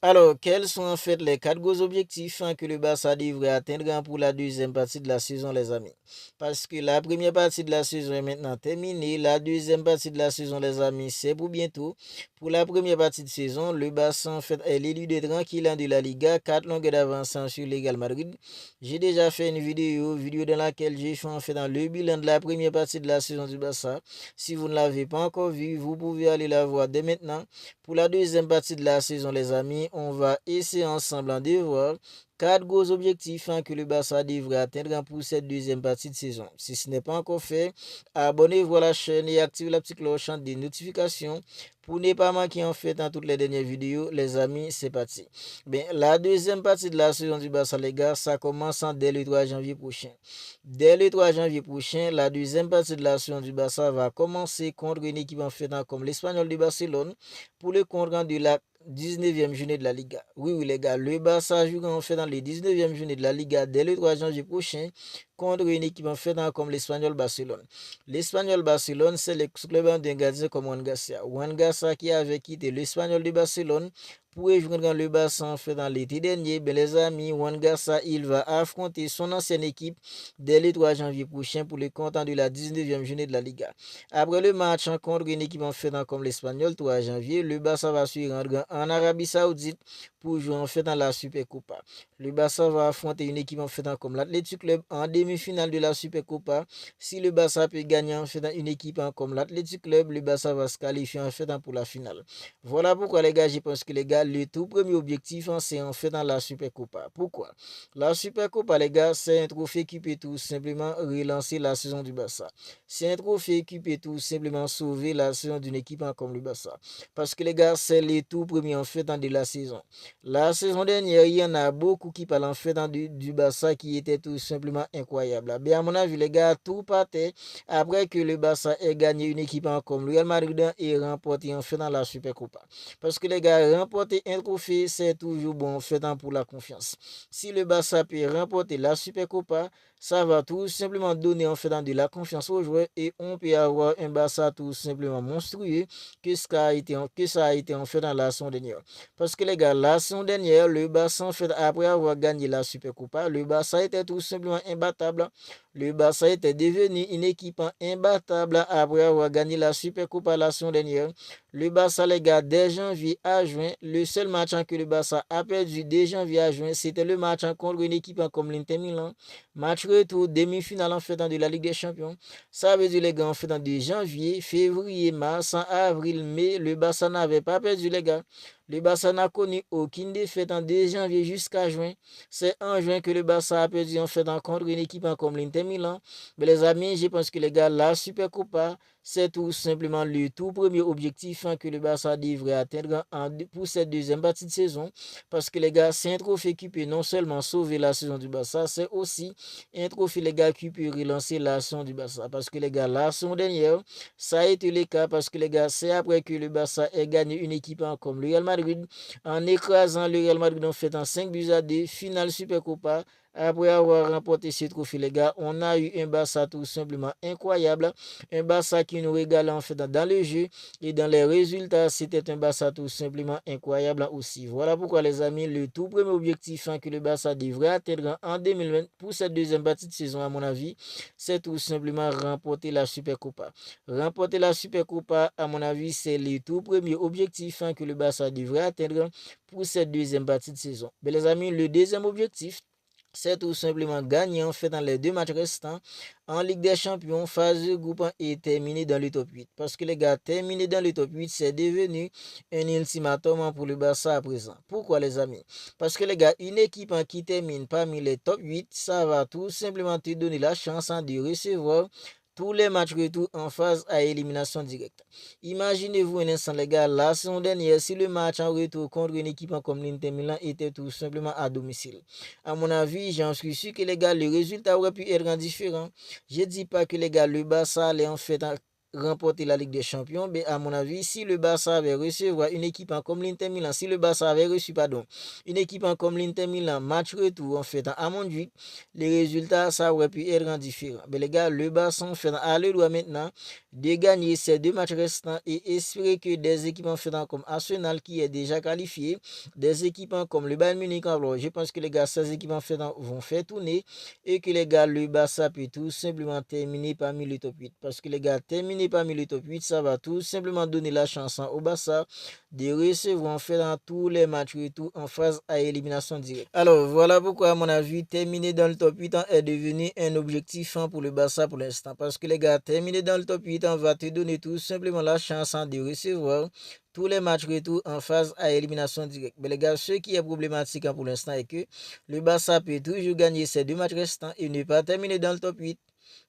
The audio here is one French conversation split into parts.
Alors, quels sont en fait les quatre gros objectifs que le Barça devrait atteindre pour la deuxième partie de la saison, les amis? Parce que la première partie de la saison est maintenant terminée. La deuxième partie de la saison, les amis, c'est pour bientôt. Pour la première partie de saison, le Barça en fait est l'élu de tranquille de la Liga, 4 longueurs d'avance sur le Real Madrid. J'ai déjà fait une vidéo dans laquelle j'ai fait en fait dans le bilan de la première partie de la saison du Barça. Si vous ne l'avez pas encore vu, vous pouvez aller la voir dès maintenant. Pour la deuxième partie de la saison, les amis, on va essayer ensemble de voir quatre gros objectifs que le Barça devrait atteindre pour cette deuxième partie de saison. Si ce n'est pas encore fait, abonnez-vous à la chaîne et activez la petite cloche des notifications pour ne pas manquer en fait dans toutes les dernières vidéos. Les amis, c'est parti. Bien, la deuxième partie de la saison du Barça, les gars, ça commence dès le 3 janvier prochain. Dès le 3 janvier prochain, la deuxième partie de la saison du Barça va commencer contre une équipe en fait comme l'Espagnol de Barcelone pour le compte rendu de la 19e journée de la Liga. Oui, les gars, le Barça jouera en fait dans les 19e journée de la Liga dès le 3 janvier prochain contre une équipe en fait comme l'Espagnol Barcelone. L'Espagnol Barcelone, c'est le club d'un gardien comme Juan Garcia. Juan Garcia qui avait quitté l'Espagnol de Barcelone pour rejoindre le Barça en fait dans l'été dernier. Ben, les amis, Juan Garcia, il va affronter son ancienne équipe dès le 3 janvier prochain pour le compte de la 19e journée de la Liga. Après le match contre une équipe en fait comme l'Espagnol, 3 janvier, le Barça va se rendre en Arabie Saoudite pour jouer en fait dans la Supercopa. Le Barça va affronter une équipe en fait comme l'Athletic Club en demi-finale de la Supercopa. Si le Barça peut gagner en fait une équipe comme l'Athletic Club, le Barça va se qualifier en fait pour la finale. Voilà pourquoi les gars, je pense que les gars, le tout premier objectif c'est en fait dans la Supercopa. Pourquoi? La Supercopa, les gars, c'est un trophée qui peut tout simplement relancer la saison du Barça. C'est un trophée qui peut tout simplement sauver la saison d'une équipe comme le Barça. Parce que les gars, c'est le tout premier en fait de la saison. La saison dernière, il y en a beaucoup qui parlent en fait du Barça qui était tout simplement incroyable. Mais à mon avis, les gars, tout partait après que le Barça ait gagné une équipe comme le Real Madrid et remporté en fait dans la Supercopa. Parce que les gars, remporter un trophée, c'est toujours bon en fait pour la confiance. Si le Barça peut remporter la Supercopa, ça va tout simplement donner en fait de la confiance aux joueurs et on peut avoir un Barça tout simplement monstrueux que ça a été en fait dans la saison dernière. Parce que les gars, la saison dernière, le Barça en fait après avoir gagné la Supercopa, le Barça était tout simplement imbattable. Le Barça était devenu une équipe imbattable après avoir gagné la Supercopa la saison dernière. Le Barça, les gars, dès janvier à juin, le seul match que le Barça a perdu dès janvier à juin, c'était le match contre une équipe comme l'Inter Milan. Match retour, demi-finale en fait de la Ligue des Champions. Ça veut dire les gars en fait de janvier, février, mars, avril, mai, le Barça n'avait pas perdu les gars. Le Barça n'a connu aucune défaite de janvier jusqu'à juin. C'est en juin que le Barça a perdu en fait contre une équipe comme l'Inter Milan. Mais les amis, je pense que les gars, la Supercopa, c'est tout simplement le tout premier objectif que le Barça devrait atteindre pour cette deuxième partie de saison. Parce que les gars, c'est un trophée qui peut non seulement sauver la saison du Barça, c'est aussi un trophée les gars qui peut relancer la saison du Barça. Parce que les gars, la saison dernière, ça a été le cas parce que les gars, c'est après que le Barça ait gagné une équipe comme le Real Madrid en écrasant le Real Madrid en fait en 5 buts à 2, finale Supercopa. Après avoir remporté ce trophée, les gars, on a eu un Barça tout simplement incroyable. Un Barça qui nous régale en fait dans le jeu et dans les résultats. C'était un Barça tout simplement incroyable aussi. Voilà pourquoi, les amis, le tout premier objectif que le Barça devrait atteindre en 2020 pour cette deuxième partie de saison, à mon avis, c'est tout simplement remporter la Supercopa. Remporter la Supercopa, à mon avis, c'est le tout premier objectif que le Barça devrait atteindre pour cette deuxième partie de saison. Mais les amis, le deuxième objectif, c'est tout simplement gagner en fait dans les deux matchs restants en Ligue des Champions. Phase de groupe est terminée dans le top 8. Parce que les gars, terminer dans le top 8, c'est devenu un ultimatum pour le Barça à présent. Pourquoi les amis? Parce que les gars, une équipe qui termine parmi les top 8, ça va tout simplement te donner la chance de recevoir tous les matchs retour en phase à élimination directe. Imaginez-vous un instant, les gars, la saison dernière, si le match en retour contre une équipe comme l'Inter Milan était tout simplement à domicile. À mon avis, j'en suis sûr que les gars, le résultat aurait pu être différent. Je ne dis pas que les gars, le Barça allait en fait remporter la Ligue des Champions, mais à mon avis, si le Barça avait recevoir une équipe comme l'Inter Milan, si le Barça avait reçu, une équipe comme l'Inter Milan, match retour, en fait, à Montjuic, les résultats, ça aurait pu être différent. Mais les gars, le Barça, en fait, a le droit maintenant de gagner ces 2 matchs restants et espérer que des équipes, en fait, comme Arsenal, qui est déjà qualifié, des équipes comme le Bayern Munich, alors je pense que les gars, ces équipes, en fait, vont faire tourner et que les gars, le Barça peut tout simplement terminer parmi le top 8. Parce que les gars, terminer parmi le top 8, ça va tout simplement donner la chance au Barça de recevoir en fait dans tous les matchs retour en phase à élimination directe. Alors voilà pourquoi à mon avis, terminer dans le top 8 est devenu un objectif pour le Barça pour l'instant. Parce que les gars, terminer dans le top 8 va te donner tout simplement la chance de recevoir tous les matchs retour en phase à élimination directe. Mais les gars, ce qui est problématique pour l'instant est que le Barça peut toujours gagner ces 2 matchs restants et ne pas terminer dans le top 8.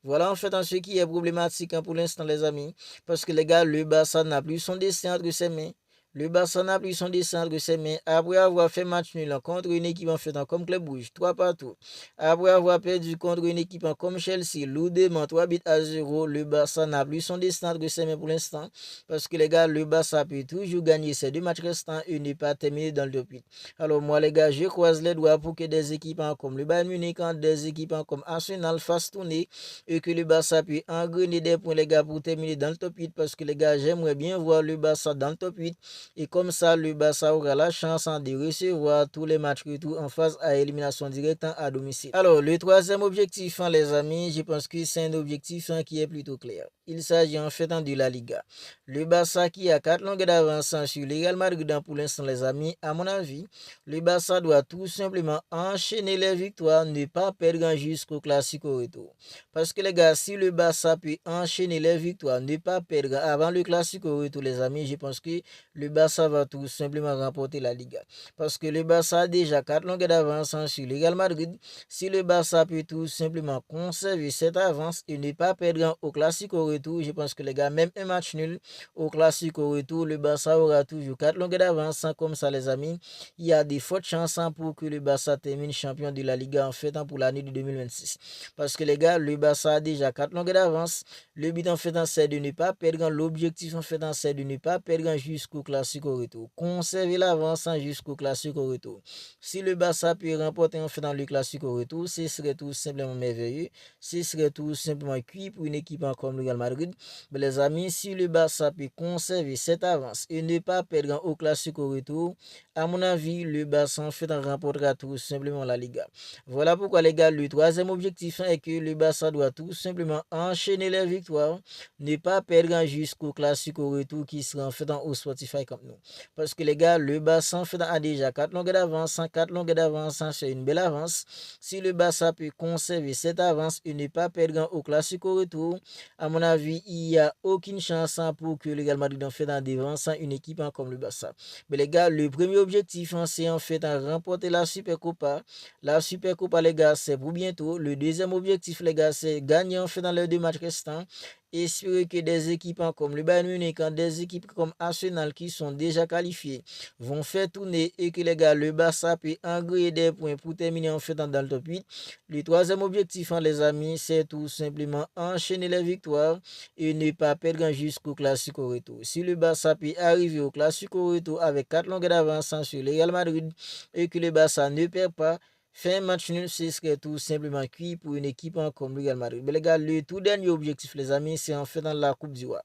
Voilà en fait ce qui est problématique pour l'instant les amis. Parce que les gars, le Barça n'a plus son destin entre ses mains. Le Barça n'a plus son destin entre ses mains après avoir fait match nul contre une équipe en fait comme Club Rouge, 3 partout. Après avoir perdu contre une équipe comme Chelsea, lourdement 3-0, le Barça n'a plus son destin entre ses mains pour l'instant. Parce que les gars, le Barça peut toujours gagner ces 2 matchs restants et ne pas terminer dans le top 8. Alors moi les gars, je croise les doigts pour que des équipes comme le Bayern Munich, des équipes comme Arsenal fassent tourner et que le Barça puisse engrainer des points les gars pour terminer dans le top 8 parce que les gars, j'aimerais bien voir le Barça dans le top 8 et comme ça le Barça aura la chance de recevoir tous les matchs retour en phase à élimination directe à domicile. Alors le troisième objectif les amis, je pense que c'est un objectif qui est plutôt clair. Il s'agit en fait de la Liga. Le Barça qui a 4 longueurs d'avance sur le Real Madrid pour l'instant les amis, à mon avis, le Barça doit tout simplement enchaîner les victoires, ne pas perdre jusqu'au Classico retour. Parce que les gars, si le Barça peut enchaîner les victoires, ne pas perdre avant le Classico retour les amis, je pense que le Barça va tout simplement remporter la Liga. Parce que le Barça a déjà 4 longueurs d'avance sur le Real Madrid. Si le Barça peut tout simplement conserver cette avance et ne pas perdre au Classico retour, je pense que les gars, même un match nul au Classico retour, le Barça aura toujours 4 longueurs d'avance. Comme ça les amis, il y a des fortes chances pour que le Barça termine champion de la Liga en fait pour l'année de 2026. Parce que les gars, le Barça a déjà 4 longueurs d'avance. Le but en fait c'est de ne pas perdre. L'objectif en fait c'est de ne pas perdre jusqu'au Classico retour. Conserver l'avance jusqu'au Classico retour. Si le Barça peut remporter en fait dans le Classico retour, ce serait tout simplement merveilleux. Ce serait tout simplement cuit pour une équipe comme le Real Madrid. Mais les amis, si le Barça peut conserver cette avance et ne pas perdre au Classico retour, à mon avis, le Barça en fait remportera tout simplement la Liga. Voilà pourquoi les gars, le troisième objectif est que le Barça doit tout simplement enchaîner les victoires, ne pas perdre jusqu'au Classico retour qui sera en fait au Spotify comme nous. Parce que les gars, le Barça en fait a déjà 4 longueurs d'avance, 4 longueurs d'avance, c'est une belle avance. Si le Barça peut conserver cette avance et ne pas perdre au Classico retour, à mon avis, il n'y a aucune chance pour que le Real Madrid en fait devance une équipe comme le Barça. Mais les gars, le premier objectif, c'est en fait remporter la Supercopa. La Supercopa, les gars, c'est pour bientôt. Le deuxième objectif, les gars, c'est gagner en fait dans les 2 matchs restants. Espérer que des équipes comme le Bayern Munich, des équipes comme Arsenal qui sont déjà qualifiées vont faire tourner et que les gars, le Barça peut engrainer des points pour terminer en fait dans le top 8. Le troisième objectif, les amis, c'est tout simplement enchaîner les victoires et ne pas perdre jusqu'au Classico retour. Si le Barça peut arriver au Classico retour avec 4 longueurs d'avance sur le Real Madrid et que le Barça ne perd pas, faire un match nul, ce serait tout simplement cuit pour une équipe comme le Real Madrid. Mais les gars, le tout dernier objectif, les amis, c'est en fait dans la Coupe du Roi.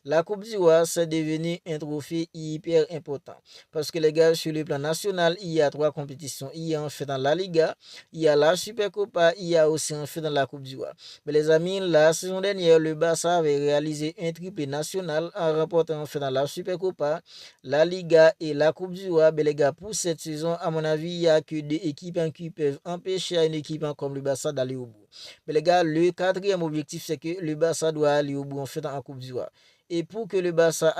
La Coupe du Roi, c'est devenu un trophée hyper important. Parce que les gars, sur le plan national, il y a 3 compétitions. Il y a en fait dans la Liga, il y a la Supercopa, il y a aussi en fait dans la Coupe du Roi. Mais les amis, la saison dernière, le Barça avait réalisé un triplé national en remportant en fait dans la Supercopa, la Liga et la Coupe du Roi. Mais les gars, pour cette saison, à mon avis, il n'y a que 2 équipes qui peuvent empêcher une équipe comme le Barça d'aller au bout. Mais les gars, le quatrième objectif, c'est que le Barça doit aller au bout en fait en Coupe du Roi. Et pour que le Barça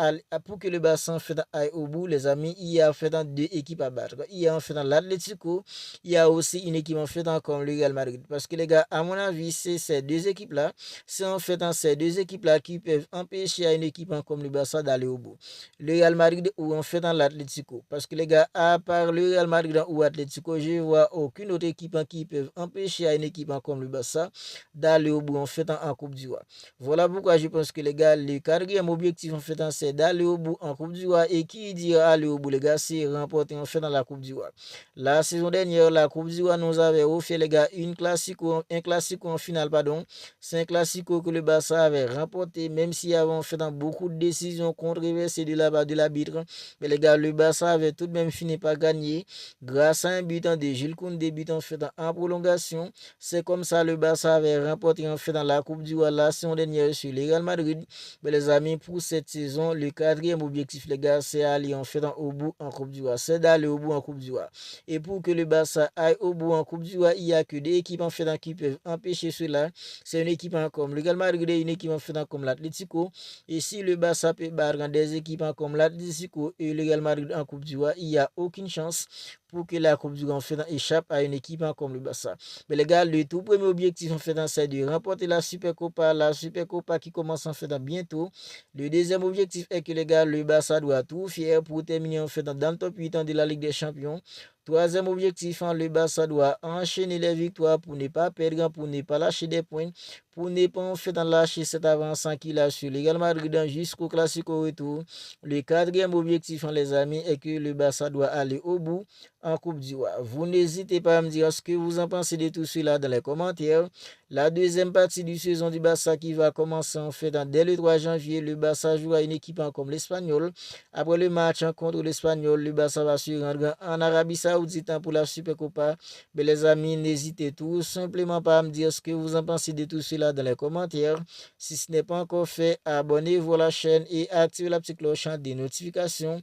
en fait aille au bout, les amis, il y a en fait deux équipes à battre. Il y a en fait l'Atlético, il y a aussi une équipe en fait comme le Real Madrid. Parce que les gars, à mon avis, c'est ces deux équipes-là, c'est en fait ces deux équipes-là qui peuvent empêcher à une équipe comme le Barça d'aller au bout. Le Real Madrid ou en fait l'Atlético. Parce que les gars, à part le Real Madrid ou l'Atlético, je ne vois aucune autre équipe qui peut empêcher à une équipe comme le Barça d'aller au bout en fait en Coupe du Roi. Voilà pourquoi je pense que les gars, le quatrième objectif en fait c'est d'aller au bout en Coupe du Roi. Et qui dit aller au bout, les gars, c'est remporter en fait dans la Coupe du Roi. La saison dernière, la Coupe du Roi nous avait offert, les gars, un classico en finale, pardon. C'est un classico que le Barça avait remporté, même s'il y avait en fait beaucoup de décisions controversées de l'arbitre. Mais les gars, le Barça avait tout de même fini par gagner grâce à un but de Jules Koundé, but en fait en prolongation. C'est comme ça le Barça avait remporté en fait dans la Coupe du Roi la saison dernière sur le Real Madrid. Mais les amis, pour cette saison, le quatrième objectif, les gars, c'est aller en fait au bout en Coupe du Roi. C'est d'aller au bout en Coupe du Roi. Et pour que le Barça aille au bout en Coupe du Roi, il n'y a que des équipes en fait qui peuvent empêcher cela. C'est une équipe comme le Real Madrid et une équipe en fait comme l'Atlético. Et si le Barça peut battre des équipes comme l'Atlético et le Real Madrid en Coupe du Roi, il n'y a aucune chance pour que la Coupe du Roi en fait échappe à une équipe comme le Barça. Mais les gars, le tout premier objectif en fait c'est de remporter la Supercopa qui commence en fait bientôt. Le deuxième objectif est que les gars, le Barça doit tout faire pour terminer en fait dans le top 8 de la Ligue des Champions. Troisième objectif, le Barça doit enchaîner les victoires pour ne pas perdre, pour ne pas lâcher des points, pour ne pas en fait lâcher cette avance qu'il a sur le Real Madrid jusqu'au Classico retour. Le quatrième objectif, les amis, est que le Barça doit aller au bout en Coupe du Roi. Vous n'hésitez pas à me dire ce que vous en pensez de tout cela dans les commentaires. La deuxième partie du saison du Barça qui va commencer en fait dès le 3 janvier. Le Barça jouera une équipe comme l'Espagnol. Après le match contre l'Espagnol, le Barça va se rendre en Arabie Saoudite pour la Supercopa. Mais les amis, n'hésitez tout simplement pas à me dire ce que vous en pensez de tout cela dans les commentaires. Si ce n'est pas encore fait, abonnez-vous à la chaîne et activez la petite cloche des notifications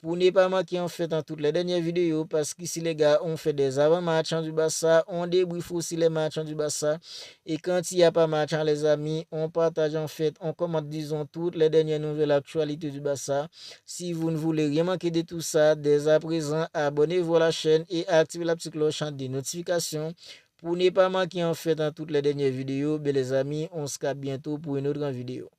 pour ne pas manquer en fait dans toutes les dernières vidéos. Parce qu'ici les gars, on fait des avant-matchs du Barça, on débriefe aussi les matchs du Barça. Et quand il n'y a pas match, les amis, on partage en fait, on commente disons toutes les dernières nouvelles actualités du Barça. Si vous ne voulez rien manquer de tout ça, dès à présent, abonnez-vous à la chaîne et activez la petite cloche des notifications pour ne pas manquer en fait dans toutes les dernières vidéos. Mais les amis, on se capte bientôt pour une autre vidéo.